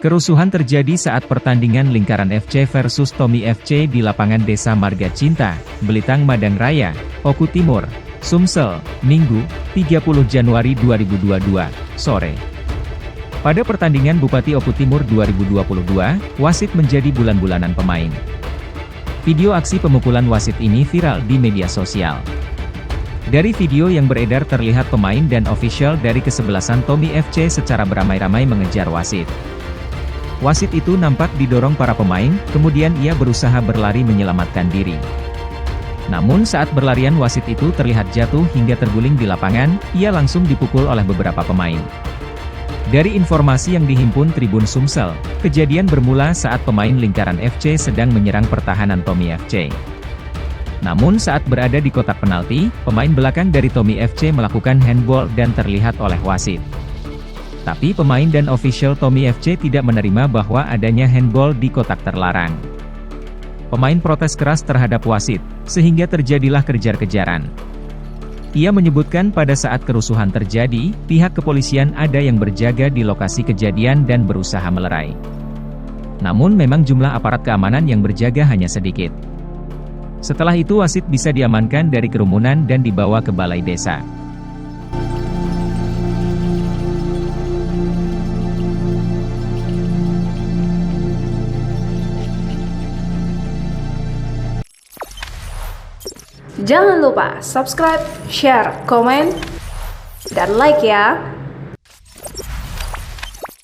Kerusuhan terjadi saat pertandingan Lingkaran FC versus Tommy FC di lapangan Desa Marga Cinta, Belitang Madang Raya, Oku Timur, Sumsel, Minggu, 30 Januari 2022, sore. Pada pertandingan Bupati Oku Timur 2022, wasit menjadi bulan-bulanan pemain. Video aksi pemukulan wasit ini viral di media sosial. Dari video yang beredar terlihat pemain dan ofisial dari kesebelasan Tommy FC secara beramai-ramai mengejar wasit. Wasit itu nampak didorong para pemain, kemudian ia berusaha berlari menyelamatkan diri. Namun saat berlarian wasit itu terlihat jatuh hingga terguling di lapangan, ia langsung dipukul oleh beberapa pemain. Dari informasi yang dihimpun Tribun Sumsel, kejadian bermula saat pemain Lingkaran FC sedang menyerang pertahanan Tommy FC. Namun saat berada di kotak penalti, pemain belakang dari Tommy FC melakukan handball dan terlihat oleh wasit. Tapi pemain dan ofisial Tommy FC tidak menerima bahwa adanya handball di kotak terlarang. Pemain protes keras terhadap wasit, sehingga terjadilah kejar-kejaran. Ia menyebutkan pada saat kerusuhan terjadi, pihak kepolisian ada yang berjaga di lokasi kejadian dan berusaha melerai. Namun memang jumlah aparat keamanan yang berjaga hanya sedikit. Setelah itu wasit bisa diamankan dari kerumunan dan dibawa ke balai desa. Jangan lupa subscribe, share, komen, dan like ya!